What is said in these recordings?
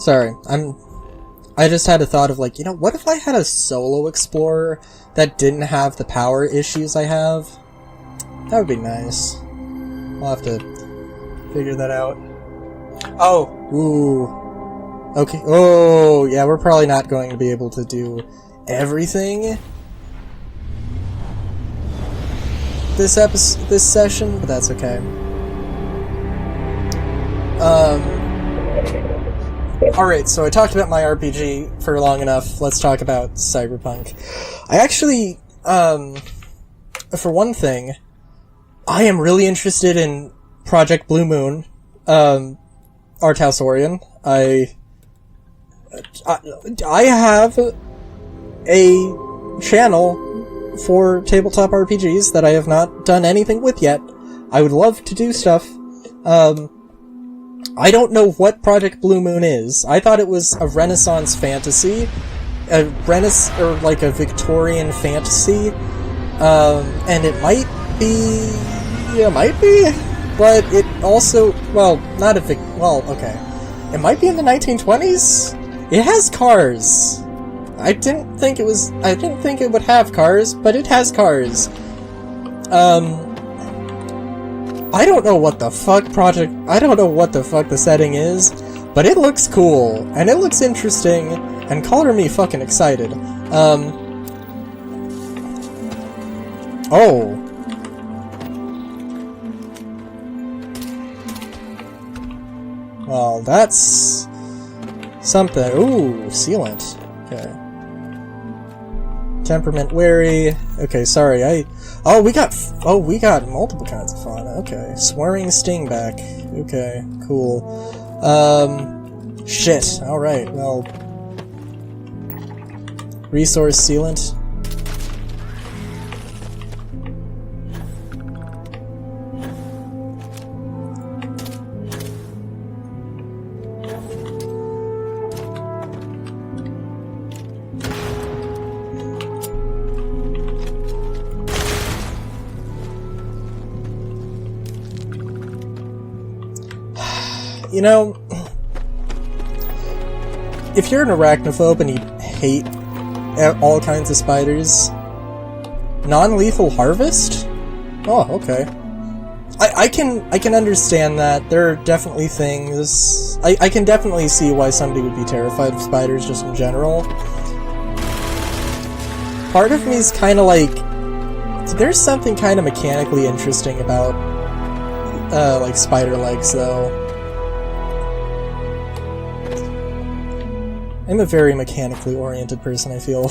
Sorry, I just had a thought of like, you know, what if I had a solo explorer that didn't have the power issues I have? That would be nice. I'll have to figure that out. Oh, ooh. Okay, oh, yeah, we're probably not going to be able to do everything this session, but that's okay. Alright, so I talked about my RPG for long enough. Let's talk about Cyberpunk. I actually, for one thing, I am really interested in Project Blue Moon, Art House Orion. I have a channel for tabletop RPGs that I have not done anything with yet. I would love to do stuff. I don't know what Project Blue Moon is. I thought it was a Renaissance fantasy, or like a Victorian fantasy, and it might be, but it also, well, not a okay. It might be in the 1920s? It has cars. I didn't think it would have cars, but it has cars. I don't know what the fuck the setting is, but it looks cool, and it looks interesting, and color me fucking excited. Oh. Well, that's something. Ooh, sealant. Okay. Temperament wary. Okay, sorry, we got multiple kinds of fauna. Okay. Swarming stingback. Okay, cool. Shit. Alright, well. Resource sealant. You know, if you're an arachnophobe and you hate all kinds of spiders, non-lethal harvest? Oh, okay. I can understand that. There are definitely things... I can definitely see why somebody would be terrified of spiders just in general. Part of me is kind of like... There's something kind of mechanically interesting about, like, spider legs, though. I'm a very mechanically oriented person, I feel.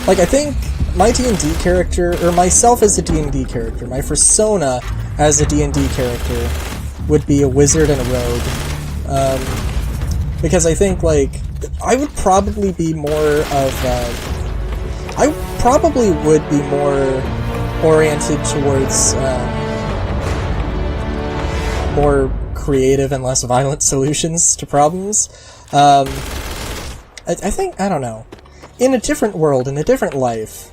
Like, I think my D&D character, or myself as a D&D character, my persona as a D&D character would be a wizard and a rogue. Because I think, like, I would probably be more of, I probably would be more oriented towards, more creative and less violent solutions to problems. I think, I don't know, in a different world, in a different life,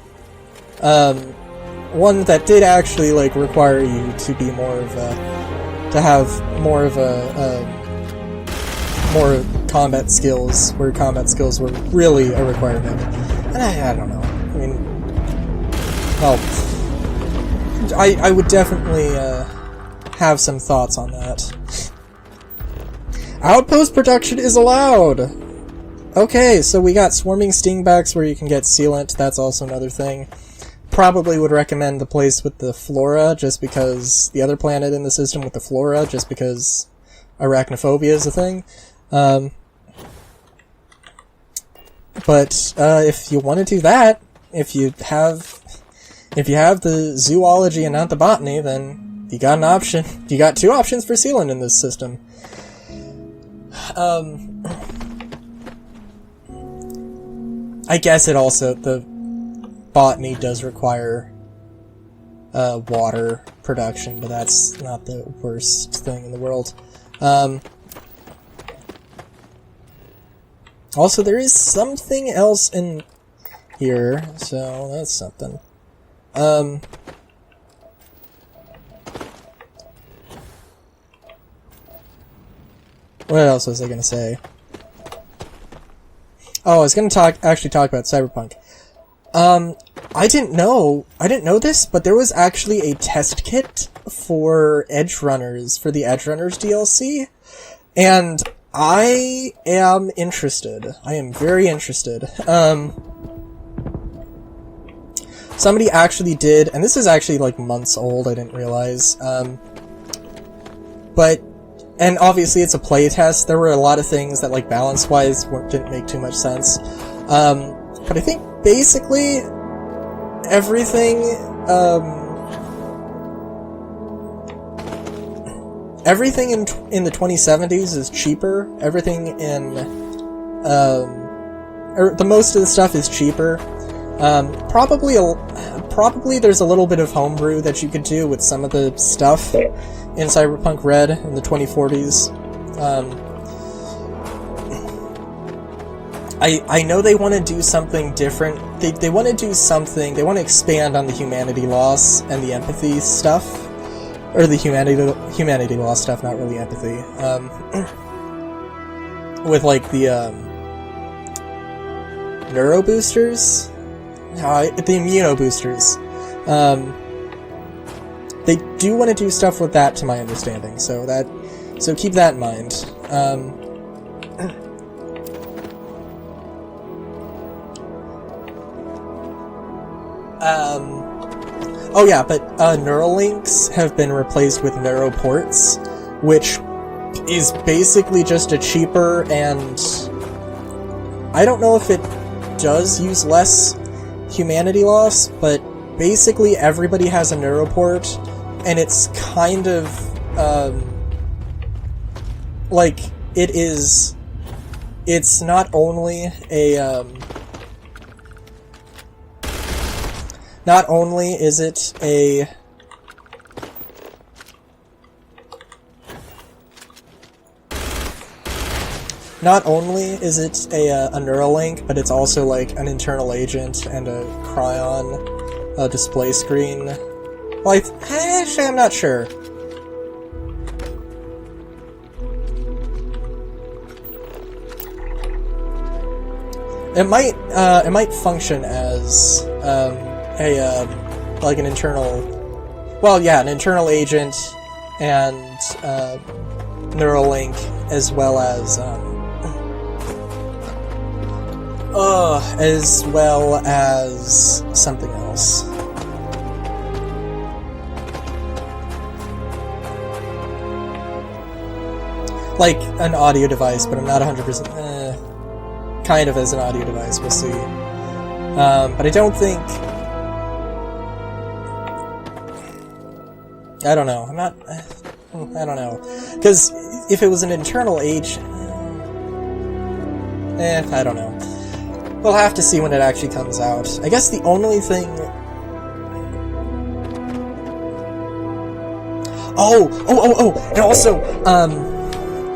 one that did actually, like, require you to be more of a, to have more of more combat skills, where combat skills were really a requirement. And I don't know, I mean, well, I would definitely, have some thoughts on that. Outpost production is allowed! Okay, so we got swarming stingbacks where you can get sealant, that's also another thing. Probably would recommend the place with the flora, just because the other planet in the system with the flora, just because arachnophobia is a thing. But if you want to do that, if you have the zoology and not the botany, then you got an option. You got two options for sealant in this system. I guess it also, the botany does require water production, but that's not the worst thing in the world. Also, there is something else in here, so that's something. What else was I gonna say? Oh, I was gonna actually talk about Cyberpunk. I didn't know this, but there was actually a test kit for Edge Runners, for the Edge Runners DLC, and I am interested. I am very interested. Somebody actually did, and this is actually like months old, I didn't realize, and obviously it's a playtest. There were a lot of things that, like, balance-wise didn't make too much sense. But I think basically everything, everything in the 2070s is cheaper. Everything in, or the most of the stuff is cheaper. Probably there's a little bit of homebrew that you could do with some of the stuff in Cyberpunk Red in the 2040s. I know they want to do something different. They want to do something. They want to expand on the humanity loss and the empathy stuff, or the humanity loss stuff, not really empathy. With like the neuro boosters, the immuno boosters. They do want to do stuff with that, to my understanding. So keep that in mind. Oh yeah, but Neuralinks have been replaced with Neuroports, which is basically just a cheaper, and I don't know if it does use less humanity loss, but basically everybody has a Neuroport, and it's kind of, like, it's not only a, not only is it a Neuralink, but it's also like an internal agent and a Cryon display screen. Well, actually, I'm not sure. It might function as like an internal, well, yeah, an internal agent and Neuralink, as well as something else. Like an audio device, but I'm not 100%. Kind of as an audio device, we'll see. But I don't think. I don't know. I don't know. Because if it was an internal agent. I don't know. We'll have to see when it actually comes out. I guess the only thing... And also,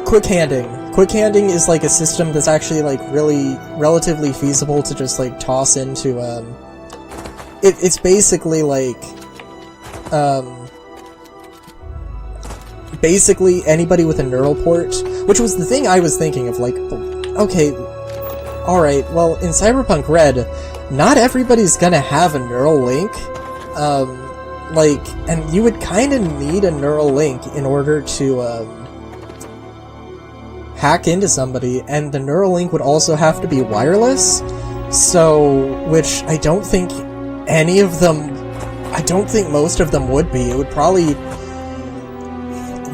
quick handing. Quick handing is like a system that's actually like really relatively feasible to just like toss into, it's basically like, basically anybody with a neural port, which was the thing I was thinking of, like, okay, alright, well, in Cyberpunk Red, not everybody's gonna have a neural link, like, and you would kinda need a neural link in order to, hack into somebody, and the neural link would also have to be wireless, so, which I don't think any of them, I don't think most of them would be. It would probably,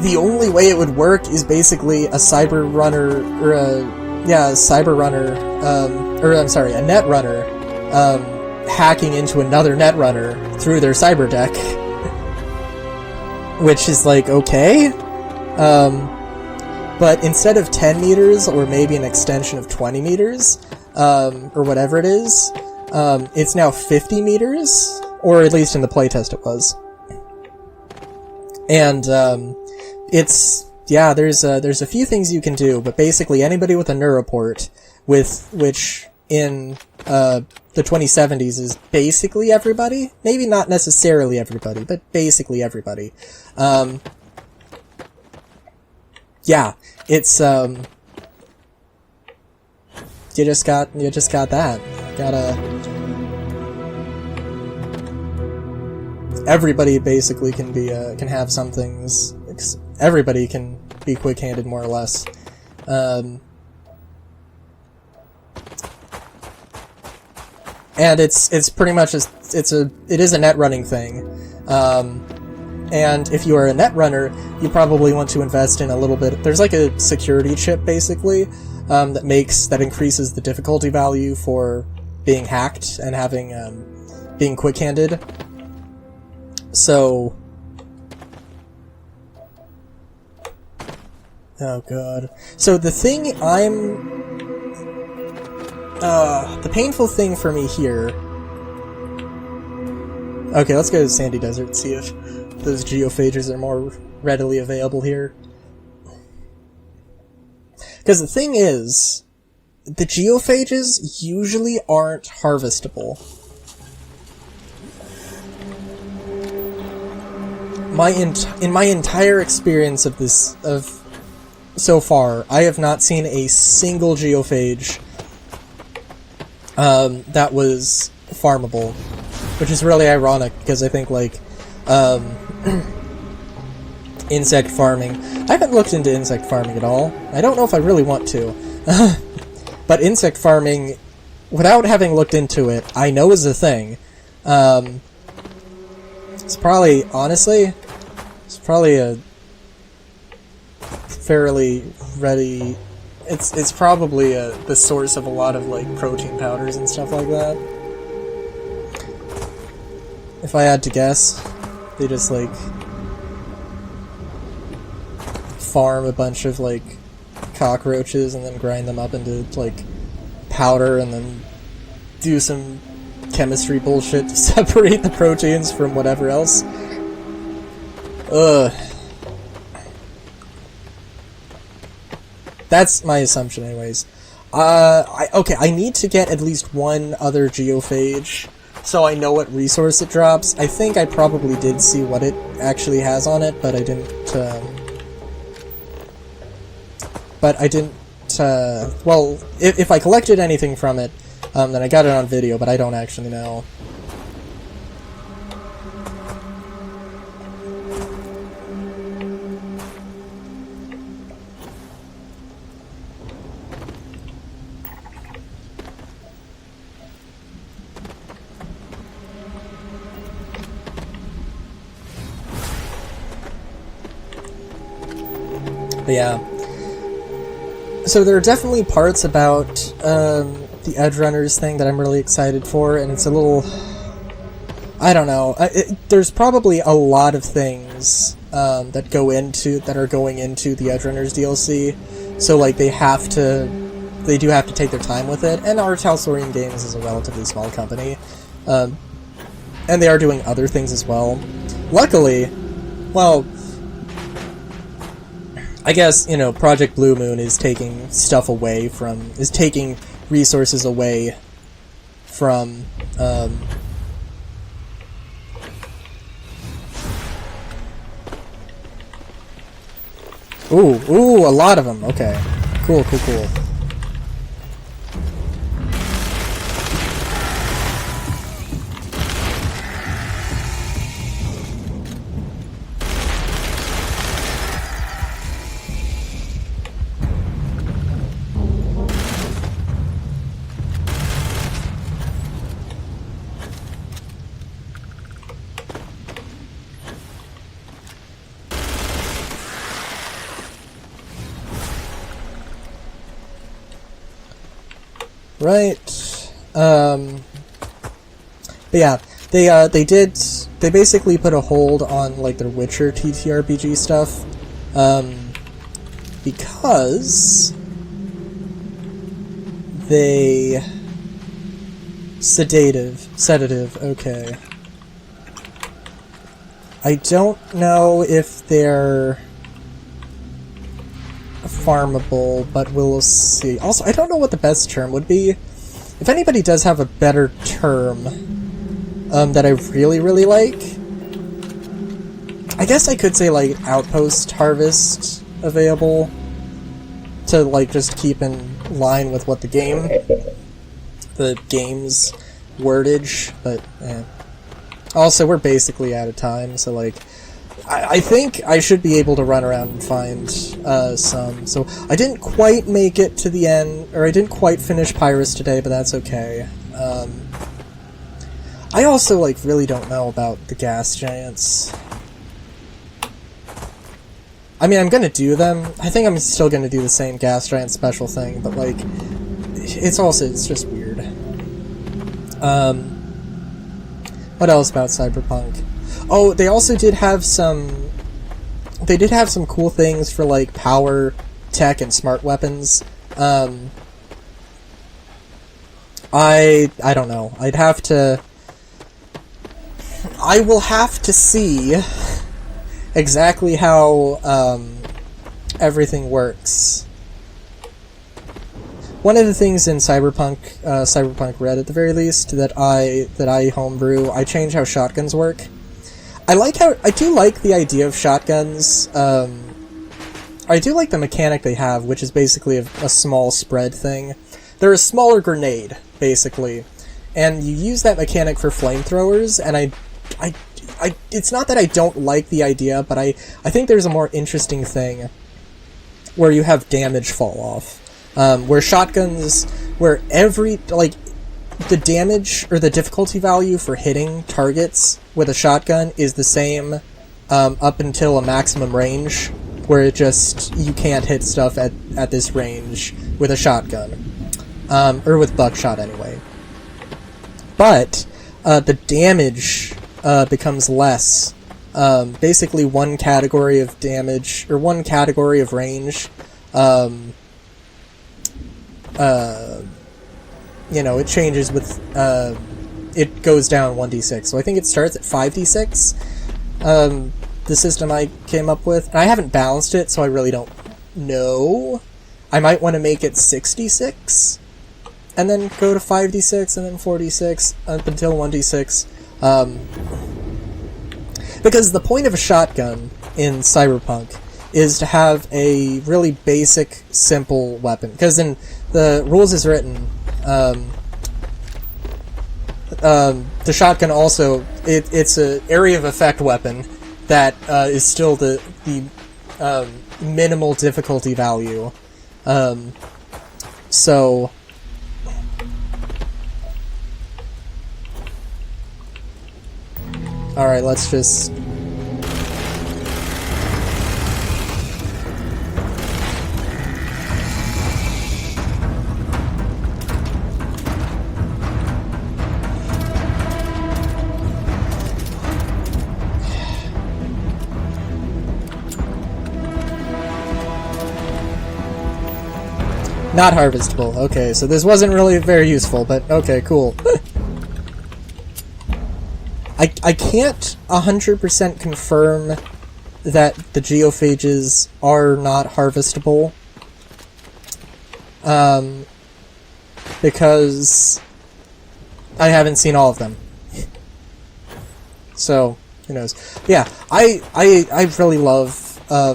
the only way it would work is basically a cyber runner, or a netrunner, hacking into another netrunner through their cyber deck. Which is like, okay, but instead of 10 meters, or maybe an extension of 20 meters, or whatever it is, it's now 50 meters, or at least in the playtest it was. And, it's, yeah, there's a few things you can do, but basically anybody with a Neuroport, which in, the 2070s is basically everybody, maybe not necessarily everybody, but basically everybody, yeah, it's you just got that. Everybody basically can be can have some things. Everybody can be quick-handed, more or less. And it's pretty much it is a net running thing. And if you are a net runner, you probably want to invest in a little bit. There's like a security chip basically that increases the difficulty value for being hacked and having being quick-handed. So, oh god. So the thing the painful thing for me here. Okay, let's go to the Sandy Desert and see if those geophages are more readily available here. Because the thing is, the geophages usually aren't harvestable. In my entire experience of so far, I have not seen a single geophage that was farmable, which is really ironic because I think like insect farming. I haven't looked into insect farming at all. I don't know if I really want to, but insect farming, without having looked into it, I know is a thing. It's probably a fairly ready. It's probably the source of a lot of like protein powders and stuff like that. If I had to guess, they just like farm a bunch of like cockroaches and then grind them up into like powder and then do some chemistry bullshit to separate the proteins from whatever else. Ugh. That's my assumption anyways. Okay, I need to get at least one other geophage so I know what resource it drops. I think I probably did see what it actually has on it, but I didn't, well, if I collected anything from it, then I got it on video, but I don't actually know. But yeah. So there are definitely parts about the Edge Runners thing that I'm really excited for, and it's a little... I don't know. There's probably a lot of things that are going into the Edge Runners DLC, so like they do have to take their time with it, and Artalsorian Games is a relatively small company, and they are doing other things as well. Luckily, well, I guess, you know, Project Blue Moon is taking taking resources away from, Ooh, a lot of them, okay. Cool. Right. But yeah, they basically put a hold on like their Witcher TTRPG stuff, because they sedative, okay. I don't know if they're farmable, but we'll see. Also, I don't know what the best term would be. If anybody does have a better term that I really like, I guess I could say like outpost harvest, available to, like, just keep in line with what the game's wordage, but, yeah. Also, we're basically out of time, so, like, I think I should be able to run around and find some. So, I didn't quite make it to the end, or I didn't quite finish Pyraas today, but that's okay. I also, like, really don't know about the gas giants. I mean, I'm gonna do them. I think I'm still gonna do the same gas giant special thing, but, like, it's just weird. What else about Cyberpunk? Oh, they also did have some... They did have some cool things for, like, power, tech, and smart weapons. I don't know. I'd have to... I will have to see exactly how everything works. One of the things in Cyberpunk Red, at the very least, that I homebrew, I change how shotguns work. I do like the idea of shotguns. I do like the mechanic they have, which is basically a small spread thing. They're a smaller grenade, basically, and you use that mechanic for flamethrowers. And it's not that I don't like the idea, but I think there's a more interesting thing where you have damage fall off. Where shotguns, where the damage or the difficulty value for hitting targets with a shotgun is the same up until a maximum range, where you can't hit stuff at this range with a shotgun. Or with buckshot anyway. But the damage becomes less. Basically one category of damage, or one category of range, you know, it changes with, it goes down 1d6. So I think it starts at 5d6, the system I came up with. And I haven't balanced it, so I really don't know. I might want to make it 6d6, and then go to 5d6, and then 4d6, up until 1d6. Because the point of a shotgun in Cyberpunk is to have a really basic, simple weapon. Because in the rules as written, the shotgun also, it's an area of effect weapon that is still the minimal difficulty value. So... Alright, let's just... Not harvestable. Okay, so this wasn't really very useful, but okay, cool. I can't 100% confirm that the geophages are not harvestable. Because I haven't seen all of them. So, who knows. Yeah, I really love, I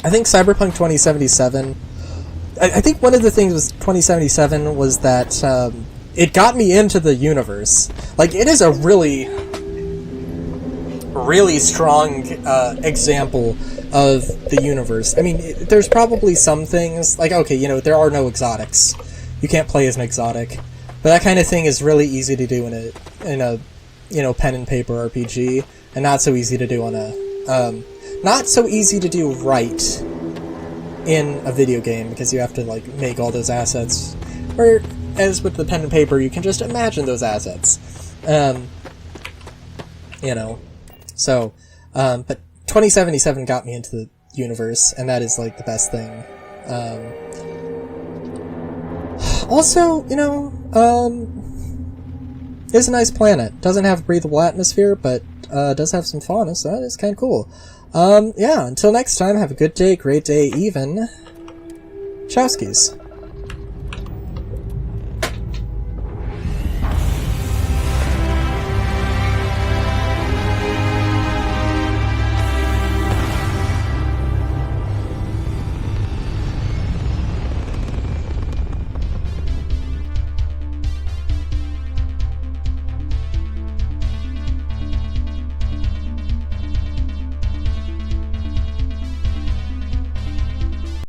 think Cyberpunk 2077... I think one of the things with 2077 was that, it got me into the universe. Like, it is a really, really strong, example of the universe. I mean, there's probably some things, like, okay, you know, there are no exotics. You can't play as an exotic. But that kind of thing is really easy to do in a you know, pen and paper RPG, and not so easy to do on a, not so easy to do right in a video game, because you have to, like, make all those assets. Whereas with the pen and paper, you can just imagine those assets. You know. So, but 2077 got me into the universe, and that is, like, the best thing. Also, you know, it's a nice planet. Doesn't have a breathable atmosphere, but does have some fauna, so that is kind of cool. Yeah, until next time, have a good day, great day, even. Chowskis.